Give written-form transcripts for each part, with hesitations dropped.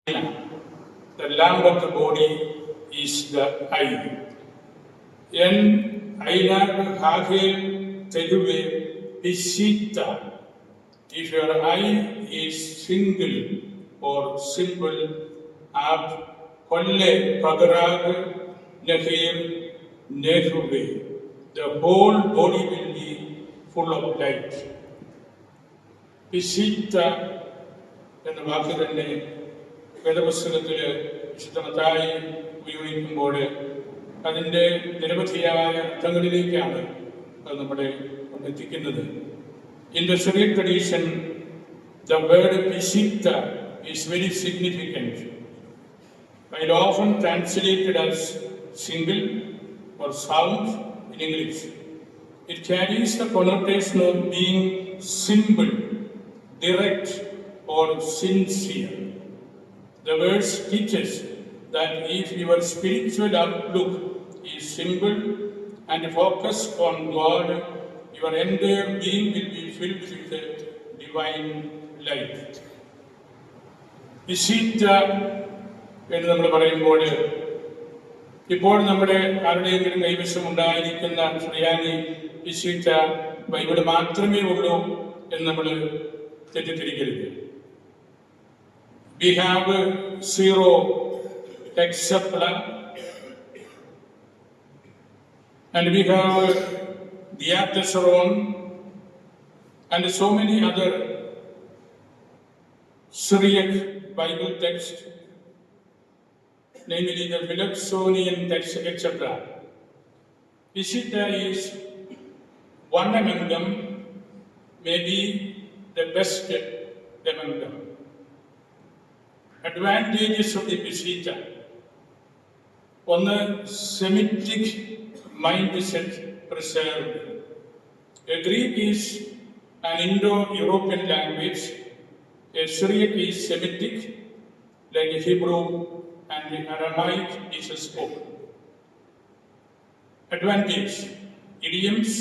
The lamp of the body is the eye. En aynar hagel teduve pisita. If your eye is single or simple, ab kolle pagarag nahir nehuve. The whole body will be full of light. Pisita എന്ന വാക്ക് തന്നെ വേദപുസ്തകത്തിൽ വിശുദ്ധ മത്തായി ഉപയോഗിക്കുമ്പോൾ അതിൻ്റെ നിരവധിയായ അർത്ഥങ്ങളിലേക്കാണ് അത് നമ്മളെ കൊണ്ടെത്തിക്കുന്നത്. In the Syriac tradition, the word Pishita is very significant. While often translated as single or sound in English, it carries the connotation of being simple, direct, or sincere. The verse teaches that if your spiritual outlook is simple and focused on God, your entire being will be filled with divine light. വിശിഷ്ട എന്ന് നമ്മൾ പറയുമ്പോൾ ഇപ്പോൾ നമ്മുടെ ആരുടെയെങ്കിലും കൈവശം ഉണ്ടായിരിക്കുന്ന ശ്രീയാനി വിശിഷ്ട ബൈബിൾ മാത്രമേ ഉള്ളൂ എന്ന് നമ്മൾ തെറ്റിദ്ധരിക്കരുത്. We have zero Hexapla, and we have Diatessaron, and so many other Syriac Bible texts, namely the Philoxonian text, etc. Pishita is one among them, maybe the best among them. Advantages of the Pishita. One, Semitic mindset preserved. Greek is an Indo-European language. Syriac is Semitic, like Hebrew and Aramaic is spoken. Advantage: idioms,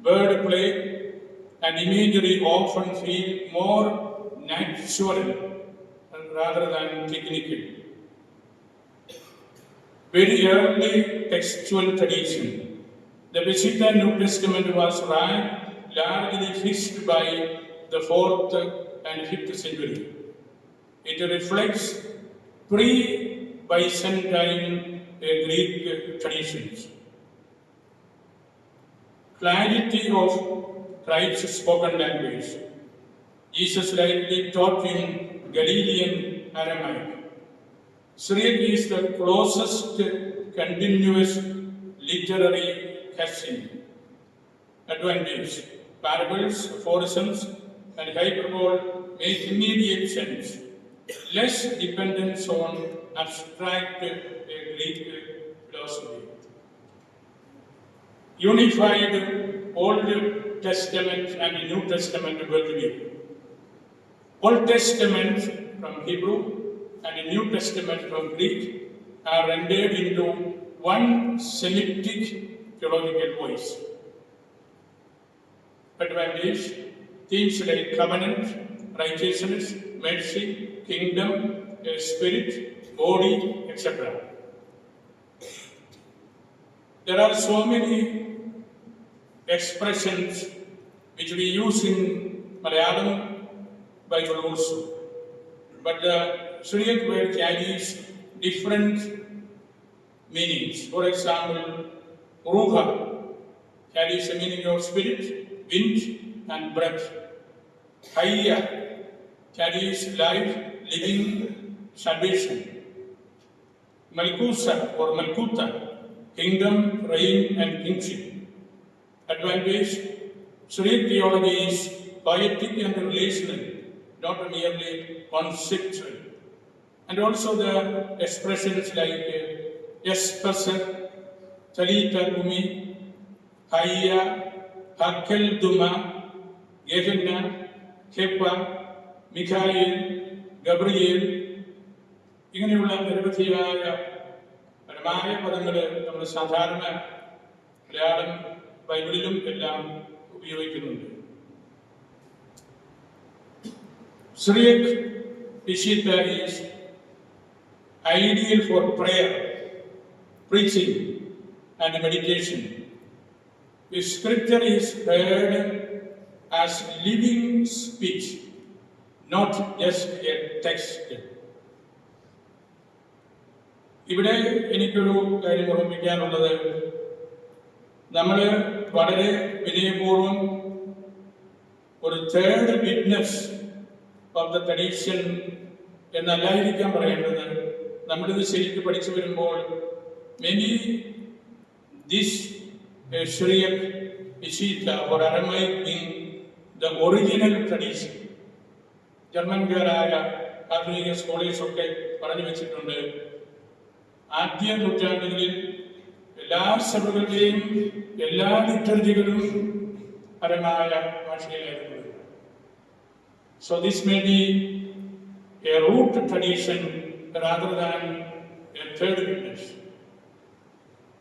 wordplay, and imagery often feel more natural rather than technical. Very early textual tradition. The Peshitta New Testament was largely fixed by the 4th and 5th century. It reflects pre-Byzantine Greek traditions. Clarity of Christ's spoken language. Jesus likely taught in Galilean Aramaic. Syriac is the closest continuous literary cousin. Advantage: parables, aphorisms, and hyperbole make immediate sense. Less dependence on abstract Greek philosophy. Unified Old Testament and New Testament worldview. Old Testament from Hebrew and the New Testament from Greek are rendered into one Semitic theological voice. Advantage: themes like covenant, righteousness, mercy, kingdom, spirit, body, etc. There are so many expressions which we use in Malayalam Bible also. But the Syriac word carries different meanings. For example, Ruha carries the meaning of spirit, wind, and breath. Hayya carries life, living, salvation. Malkusa or Malkuta, kingdom, reign, and kingship. Advantage: Syriac theology is poetic and relational, not merely conceptual. And also the expressions like Espasa, Talita Kumi, Hayya, Hakel Duma, Gehenna, Kepa, Mikhail, Gabriel, ഇങ്ങനെയുള്ള നിരവധിയായ പരമായ പദങ്ങൾ നമ്മൾ സാധാരണ മലയാളം ബൈബിളിലും എല്ലാം ഉപയോഗിക്കുന്നുണ്ട്. Syriac Pishita is ideal for prayer, preaching, and meditation. The scripture is heard as living speech, not just a text. ഇവിടെ എനിക്കൊരു കാര്യം ഓർമ്മിക്കാനുള്ളത്, നമ്മൾ വളരെ വിനയപൂർവം ഒരു third witness of the tradition എന്നല്ലായിരിക്കാം പറയേണ്ടത്. നമ്മളിത് ശരിക്കും പഠിച്ചു വരുമ്പോൾ many this Syriac Peshitta or Aramaic being the original tradition. ജർമ്മൻകാരായ ആധുനിക സ്കോളേഴ്സ് ഒക്കെ പറഞ്ഞു വെച്ചിട്ടുണ്ട്, ആദ്യ നൂറ്റാണ്ടുകളിൽ എല്ലാ സഭകളുടെയും എല്ലാ ലിറ്റർജികളും പരമായ ഭാഷയിലായിരുന്നു. So this may be a root tradition rather than a third witness.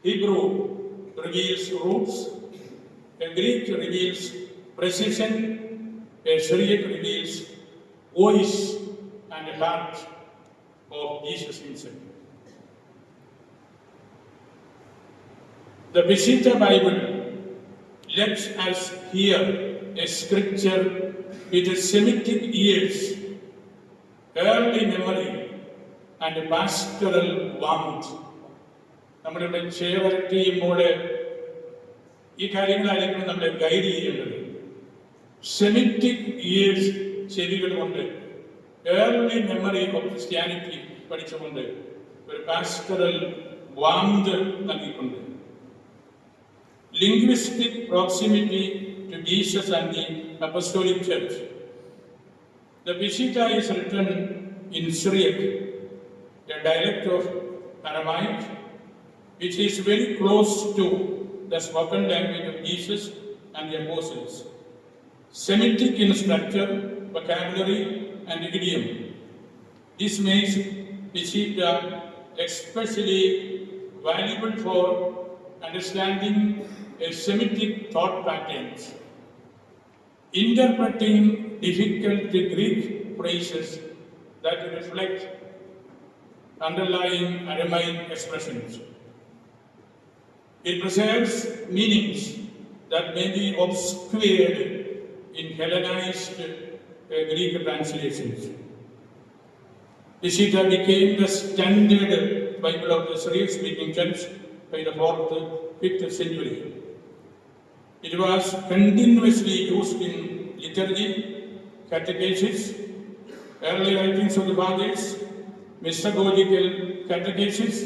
Hebrew reveals roots, a Greek reveals precision, a Syriac reveals voice and heart of Jesus himself. The Peshitta Bible lets us hear a scripture with Semitic ears, early memory and pastoral warmth. നമ്മളിവിടെ ഷെയറക്ട് ചെയ്യുമ്പോൾ ഈ കാര്യങ്ങളായിരിക്കും നമ്മളെ guide ചെയ്യേണ്ടത്. Semitic years ചെവികൾ കൊണ്ട്, early memory of Christianity പഠിച്ചുകൊണ്ട്, ഒരു പാസ്റ്ററൽ വാംത് നൽകിക്കൊണ്ട്, linguistic proximity to Jesus and the apostolic church. The Peshitta is written in Syriac, a dialect of Aramaic, which is very close to the spoken language of Jesus and the apostles. Semitic in structure, vocabulary, and idiom. This makes Peshitta especially valuable for understanding a Semitic thought patterns, interpreting difficult Greek phrases that reflect underlying Aramaic expressions. It preserves meanings that may be obscured in Hellenized Greek translations. Peshitta became the standard Bible of the Syriac-speaking church by the 4th, 5th century. It was continuously used in liturgy, catechesis, early writings of the fathers, mystagogical catechesis,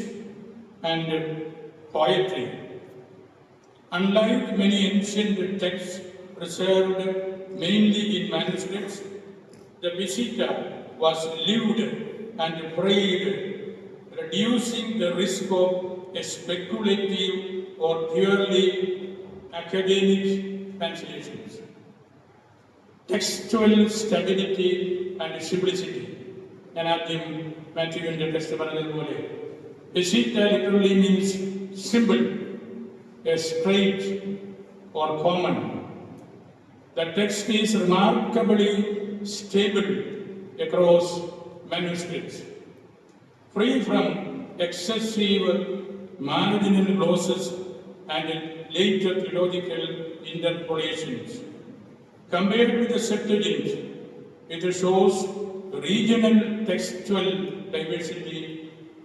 and poetry. Unlike many ancient texts preserved mainly in manuscripts, the Peshitta was lived and prayed, reducing the risk of a speculative or purely academic translations. Textual stability and simplicity. ഞാൻ ആദ്യം മാത്യുവിൻ്റെ text പറഞ്ഞതുപോലെ, Peshitta literally means simple, a straight or common. The text is remarkably stable across manuscripts, free from excessive marginal glosses and later theological interpolations. Compared with the Septuagint, it shows regional textual diversity.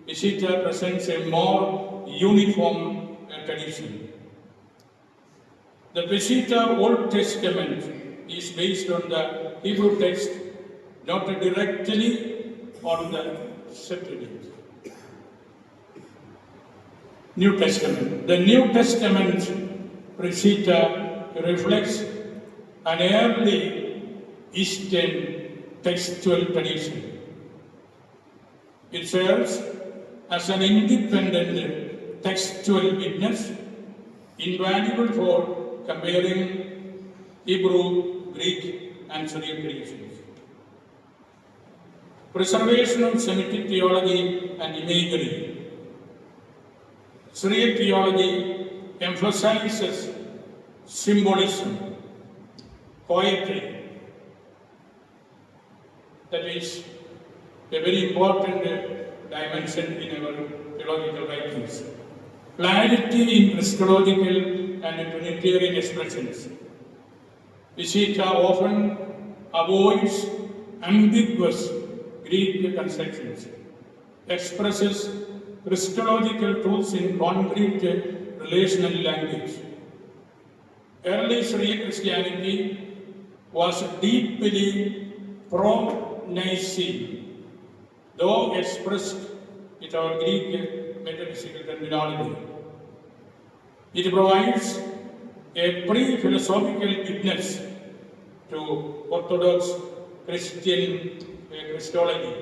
Peshitta presents a more uniform tradition. The Peshitta Old Testament is based on the Hebrew text, not directly on the Septuagint. New Testament. The New Testament Peshitta reflects an early Eastern textual tradition. It serves as an independent textual witness, invaluable for comparing Hebrew, Greek, and Syriac traditions. Preservation of Semitic theology and imagery. Syriac theology emphasizes symbolism, poetry. That is a very important dimension in our theological writings. Clarity in Christological and Trinitarian expressions. Visita often avoids ambiguous Greek constructions, expresses Christological truths in concrete relational language. Early Syriac Christianity was deeply pro-Nicene, though expressed with our Greek metaphysical terminology. It provides a pre-philosophical witness to Orthodox Christian Christology.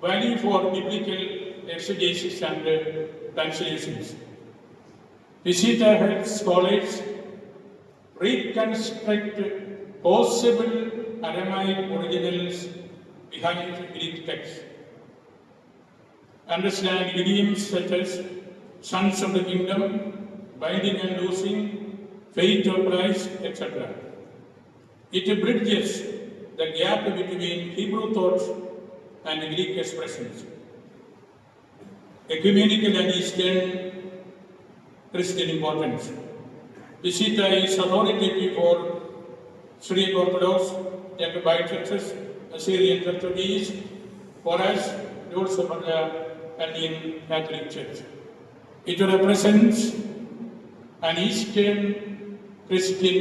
Value for biblical exegesis and translations. Visita helps scholars reconstruct possible Aramaic originals behind Greek texts. Understand idioms such as sons of the kingdom, binding and loosing, fate of Christ, etc. It bridges the gap between Hebrew thoughts and Greek expressions. Ecumenical and Eastern Christian importance. Visita is authoritative for Syriac Orthodox, Jacobite churches, Assyrian Church of the East, for us, also for the Andean Catholic Church. It represents an Eastern Christian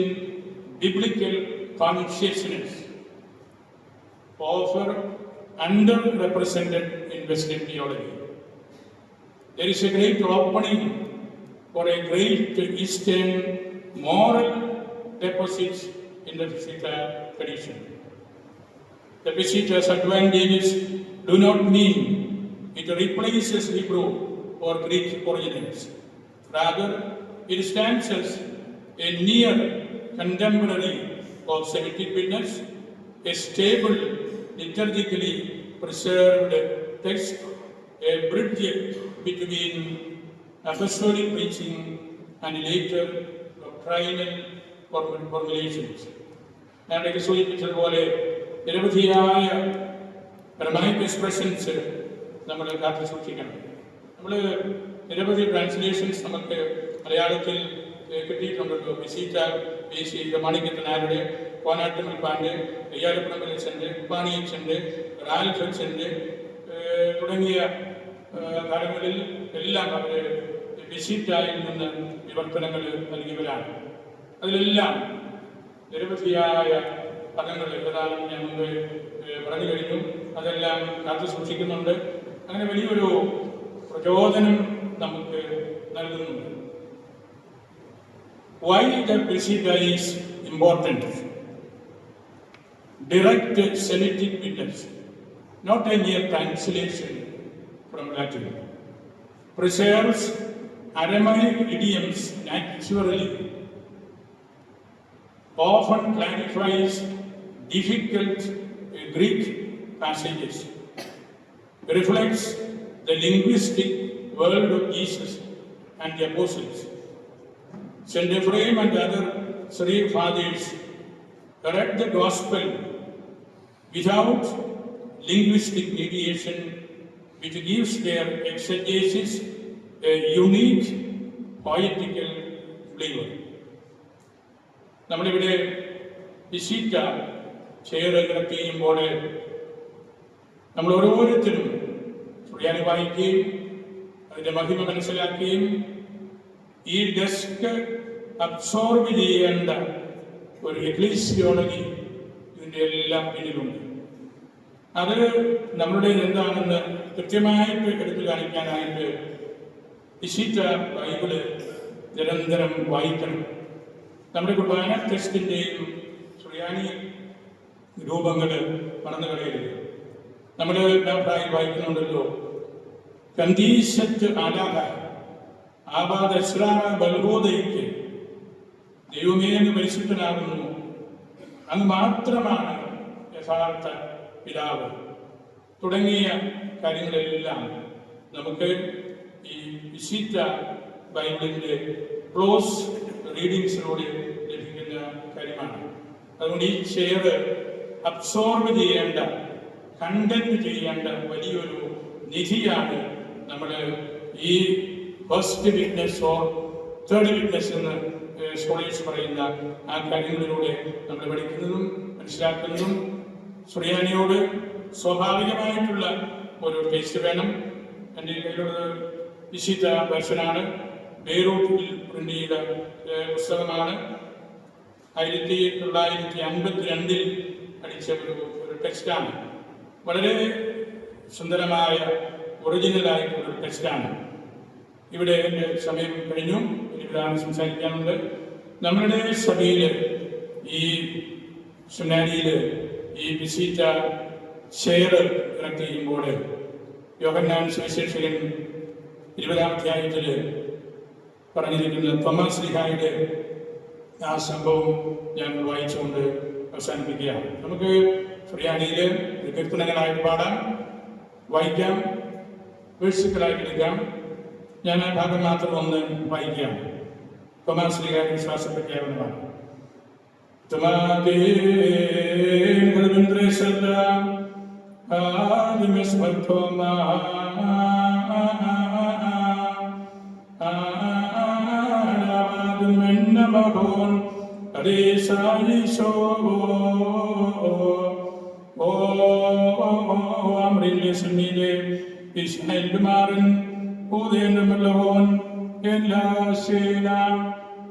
biblical consciousness, often underrepresented in Western theology. There is a great opening for a great Eastern moral deposits in the Visita tradition. The Visita's advantages do not mean it replaces Hebrew or Greek originals. Rather, it stands as a near contemporary of Semitic witness, a stable, liturgically preserved text, a bridge between apostolic preaching and later doctrinal formulations. ഞാനൊക്കെ സൂചിപ്പിച്ചതുപോലെ നിരവധിയായ Aramaic expressions നമ്മൾ കാത്തു സൂക്ഷിക്കണം. നമ്മൾ നിരവധി translations നമുക്ക് മലയാളത്തിൽ കിട്ടിയിട്ടുണ്ടല്ലോ. വിസീറ്റ ബേസ് ചെയ്ത മാണിക്യത്തനാരുടെ, കോനാട്ടുമൽപ്പാൻ്റെ, അയ്യാലപ്പുറമ്പലച്ചൻ്റെ, ഉപ്പാണിയച്ചൻ്റെ, റാൽഫച്ചൻ്റെ തുടങ്ങിയ കാലങ്ങളിൽ എല്ലാം അവർ വിസീറ്റായിൽ നിന്ന് വിവർത്തനങ്ങൾ നൽകിയവരാണ്. അതിലെല്ലാം നിരവധിയായ പദങ്ങൾ ഏതാനും ഞാൻ മുമ്പ് പറഞ്ഞു കഴിഞ്ഞു. അതെല്ലാം കാത്തു സൂക്ഷിക്കുന്നുണ്ട്. അങ്ങനെ വലിയൊരു പ്രചോദനം നമുക്ക് നൽകുന്നുണ്ട്. Why the Visita is important? Direct Semitic witness, not a mere translation from Latin. Preserves Aramaic idioms naturally, often clarifies difficult Greek passages, reflects the linguistic world of Jesus and the apostles. St. Ephraim and other Syriac fathers read the gospel without linguistic mediation, which gives their exegesis a unique poetical flavor. നമ്മളിവിടെ വിശീറ്റ ചേർത്ത് ചെയ്യുമ്പോൾ നമ്മൾ ഓരോരുത്തരും സുറിയാനി വായിക്കുകയും അതിൻ്റെ മഹിമ മനസ്സിലാക്കുകയും ഈ ഡെസ്ക് അബ്സോർബ് ചെയ്യേണ്ട ഒരു എക്ലീസിയോളജി ഇതിൻ്റെ എല്ലാം പിന്നിലുണ്ട്. അത് നമ്മളുടെ എന്താണെന്ന് കൃത്യമായിട്ട് എടുത്തു കാണിക്കാനായിട്ട് വിശീറ്റ ബൈബിള് നിരന്തരം വായിക്കണം. നമ്മുടെ കുർബാന ടെസ്റ്റിൻ്റെയും സുറിയാനി രൂപങ്ങൾ മറന്നു കളയരുത്. നമ്മൾ പ്രായം വായിക്കുന്നുണ്ടല്ലോ, കന്തീശത്ത് ആലാഹ ആബാദ ഇസ്ലാമ ബൽബോധയ്ക്ക് ദൈവമേ എന്ന് പരിശുദ്ധനാകുന്നു, അങ്ങ് മാത്രമാണ് യഥാർത്ഥ പിതാവ് തുടങ്ങിയ കാര്യങ്ങളെല്ലാം നമുക്ക് ഈ വിശുദ്ധ ബൈബിളിൻ്റെ ക്ലോസ് റീഡിങ്സിലൂടെ ലഭിക്കുന്ന കാര്യമാണ്. അതുകൊണ്ട് ഈ ഷെയർ അബ്സോർബ് ചെയ്യേണ്ട കണ്ടന്റ് ചെയ്യേണ്ട വലിയൊരു നിധിയാണ് നമ്മൾ ഈ first witness or third witness എന്ന് സ്കോളേഴ്സ് പറയുന്ന ആ കാര്യങ്ങളിലൂടെ നമ്മൾ പഠിക്കുന്നതും മനസ്സിലാക്കുന്നതും. സുറിയാനിയോട് സ്വാഭാവികമായിട്ടുള്ള ഒരു ടേസ്റ്റ് വേണം. എൻ്റെ കയ്യിലുള്ളത് വിശുദ്ധ വെർഷനാണ്, ബെയ്റൂട്ടിൽ പ്രിന്റ് ചെയ്ത പുസ്തകമാണ്. 1952 അടിച്ച ഒരു ടെക്സ്റ്റാണ്. വളരെ സുന്ദരമായ ഒറിജിനലായിട്ടുള്ളൊരു ടെക്സ്റ്റാണ്. ഇവിടെ എൻ്റെ സമയം കഴിഞ്ഞു, എനിക്കിതാണ് സംസാരിക്കാനുണ്ട്. നമ്മളുടെ സഭയിൽ ഈ സുനാനിയിൽ ഈ വിസിറ്റ ഷെയർ കണക്ട് ചെയ്യുമ്പോൾ യോഹന്നാൻ സുവിശേഷകൻ 20-ാം അധ്യായത്തിൽ പറഞ്ഞിരിക്കുന്ന തോമസ് ശ്ലീഹായുടെ ആ സംഭവം ഞാൻ വായിച്ചുകൊണ്ട് അവസാനിപ്പിക്കുകയാണ്. നമുക്ക് സുറിയാനിയിൽ കീർത്തനങ്ങളായിട്ട് പാടാം, വായിക്കാം, വേഴ്സുകളായിട്ട് എടുക്കാം. ഞാൻ ആ ഭാഗം മാത്രം ഒന്ന് വായിക്കാം. തോമസ് ശ്ലീഹായുടെ വിശ്വാസം പ്രഖ്യാപനമാണ്.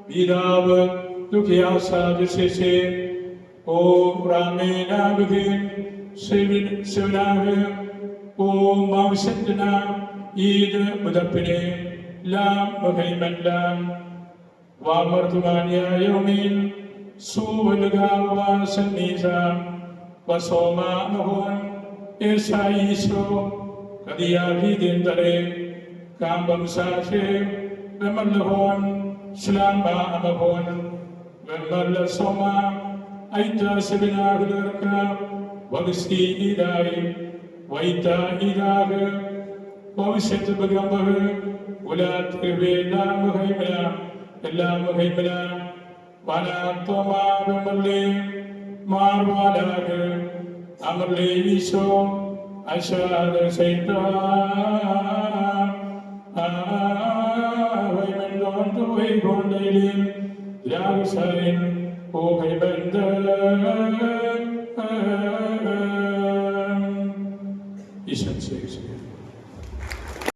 പിതാവ് ദുഃഖിയാസാദിശേ ഓ റാമേനാഗുഹിൻ ശിവനാഗ് ഓ മാംസത്തിന ഈദ് മുദപ്പിനെ ലാം വഹൈമല്ലാം വാമർത്തുമാന്യായോമീൻ സൂവലുഗാവാസന്നീസ വസോമാമഹോൻ യേശായിശോ കദിയാഭിദിന്തരെ കാമ്പം സാഷേ വെമല്ലഹോൻ ശ്ലാംബ അമഹോൻ വെമല്ല സോമ ഐറ്റ സെബിനാഹുലർക്ക വഗസ്തി ഇദായി വൈത ഇദാഗ് ഭവിഷ്യത്ത് ബഗംബഹ് ഉലാത് വേലാം വഹൈമല എല്ലാം വഹൈമല വാനാത്തോമാ വെമല്ലേ മാർവാലാഗ് അമർലേ ഈശോ അശാദ സൈതാ വൈമൻഡോൻ തുവൈ ഗോണ്ടയിലും രാഗസായൻ ഓ ഹൈബന്ദ